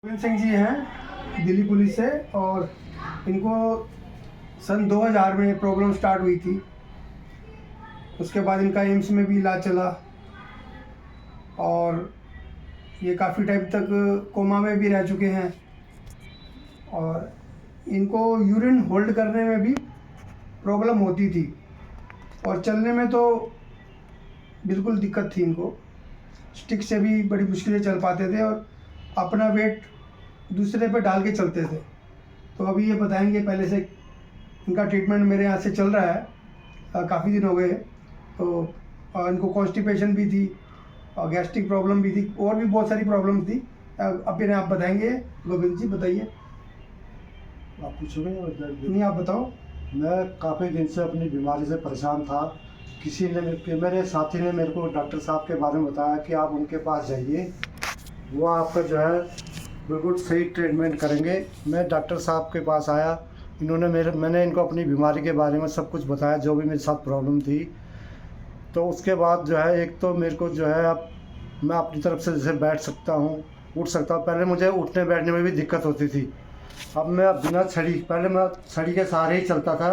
गोविंद सिंह जी हैं दिल्ली पुलिस से। और इनको सन 2000 में प्रॉब्लम स्टार्ट हुई थी। उसके बाद इनका एम्स में भी इलाज चला और ये काफ़ी टाइम तक कोमा में भी रह चुके हैं। और इनको यूरिन होल्ड करने में भी प्रॉब्लम होती थी और चलने में तो बिल्कुल दिक्कत थी इनको। स्टिक से भी बड़ी मुश्किल से चल पाते थे और अपना वेट दूसरे पे डाल के चलते थे। तो अभी ये बताएंगे, पहले से इनका ट्रीटमेंट मेरे यहाँ से चल रहा है, काफ़ी दिन हो गए। तो इनको कॉन्स्टिपेशन भी थी और गैस्ट्रिक प्रॉब्लम भी थी और भी बहुत सारी प्रॉब्लम थी। अभी आप बताएंगे। गोविंद जी बताइए। आप पूछोगे? नहीं, आप बताओ। मैं काफ़ी दिन से अपनी बीमारी से परेशान था। किसी ने मेरे साथी ने मेरे को डॉक्टर साहब के बारे में बताया कि आप उनके पास जाइए, वो आपका जो है बिल्कुल सही ट्रीटमेंट करेंगे। मैं डॉक्टर साहब के पास आया, मैंने इनको अपनी बीमारी के बारे में सब कुछ बताया, जो भी मेरे साथ प्रॉब्लम थी। तो उसके बाद जो है एक तो मेरे को जो है अब मैं अपनी तरफ से जैसे बैठ सकता हूँ, उठ सकता हूँ। पहले मुझे उठने बैठने में भी दिक्कत होती थी। अब मैं बिना छड़ी, पहले मैं छड़ी के सहारे ही चलता था,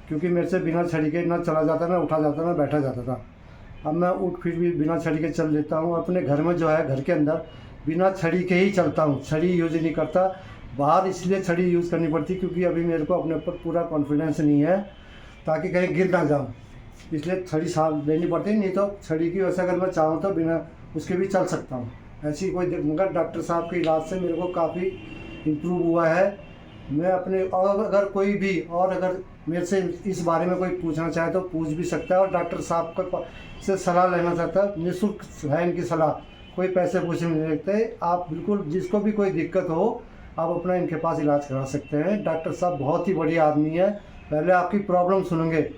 क्योंकि मेरे से बिना छड़ी के ना चला जाता, ना उठा जाता, ना बैठा जाता था। अब मैं उठ फिर भी बिना छड़ी के चल लेता हूँ। अपने घर में जो है, घर के अंदर बिना छड़ी के ही चलता हूँ, छड़ी यूज़ नहीं करता। बाहर इसलिए छड़ी यूज़ करनी पड़ती क्योंकि अभी मेरे को अपने ऊपर पूरा कॉन्फिडेंस नहीं है, ताकि कहीं गिर ना जाऊँ, इसलिए छड़ी साथ लेनी पड़ती। नहीं तो छड़ी की वजह से अगर मैं चाहूँ तो बिना उसके भी चल सकता हूँ। ऐसी कोई मगर डॉक्टर साहब के इलाज से मेरे को काफ़ी इम्प्रूव हुआ है। मैं अपने और अगर मेरे से इस बारे में कोई पूछना चाहे तो पूछ भी सकता है। और डॉक्टर साहब से सलाह लेना चाहता है, निःशुल्क है इनकी सलाह, कोई पैसे पूछने नहीं लगते। आप बिल्कुल जिसको भी कोई दिक्कत हो, आप अपना इनके पास इलाज करा सकते हैं। डॉक्टर साहब बहुत ही बढ़िया आदमी है। पहले आपकी प्रॉब्लम सुनेंगे,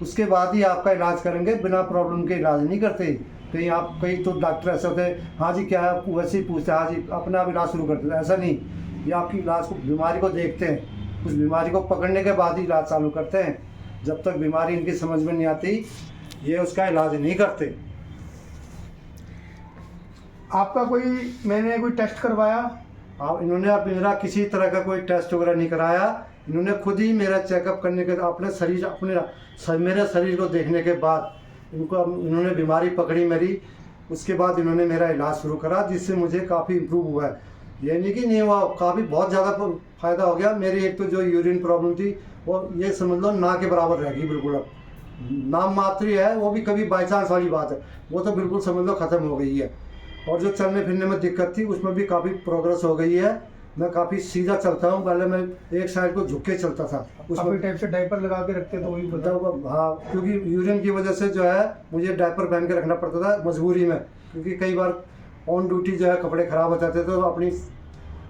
उसके बाद ही आपका इलाज करेंगे। बिना प्रॉब्लम के इलाज नहीं करते। कहीं तो डॉक्टर ऐसे होते हैं, हाँ जी क्या है, वैसे ही पूछते हैं, हाँ जी अपना आप इलाज शुरू करते हैं। ऐसा नहीं, ये आपकी इलाज को, बीमारी को देखते हैं, उस बीमारी को पकड़ने के बाद ही इलाज चालू करते हैं। जब तक बीमारी इनकी समझ में नहीं आती, ये उसका इलाज नहीं करते। आपका मैंने कोई टेस्ट करवाया? हाँ, इन्होंने अब मेरा किसी तरह का कोई टेस्ट वगैरह नहीं कराया। इन्होंने खुद ही मेरा चेकअप करने के, मेरे शरीर को देखने के बाद इन्होंने बीमारी पकड़ी मेरी। उसके बाद इन्होंने मेरा इलाज शुरू करा, जिससे मुझे काफ़ी इम्प्रूव हुआ है। ये नहीं कि नहीं हुआ, काफ़ी बहुत ज़्यादा फ़ायदा हो गया। मेरी एक तो जो यूरिन प्रॉब्लम थी, वो ये समझ लो ना के बराबर रह गई। बिल्कुल अब नाम मात्र ही है, वो भी कभी बाई चांस वाली बात है, वो तो बिल्कुल समझ लो ख़त्म हो गई है। और जो चलने फिरने में दिक्कत थी, उसमें भी काफ़ी प्रोग्रेस हो गई है। मैं काफ़ी सीधा चलता हूँ। पहले मैं एक साइड को झुक के चलता था, उसमें टाइप से डायपर लगा के रखते तो वही बताओ। हाँ, क्योंकि यूरिन की वजह से जो है मुझे डायपर पहन के रखना पड़ता था मजबूरी में, क्योंकि कई बार ऑन ड्यूटी जो है कपड़े ख़राब हो जाते थे, तो अपनी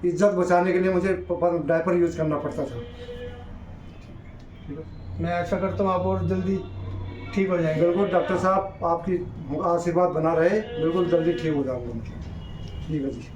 इज्जत बचाने के लिए मुझे डायपर यूज़ करना पड़ता था। मैं आशा करता हूँ आप और जल्दी ठीक हो जाएंगे। बिल्कुल डॉक्टर साहब, आपकी आशीर्वाद बना रहे, बिल्कुल जल्दी ठीक हो जाऊँगा। ठीक है जी।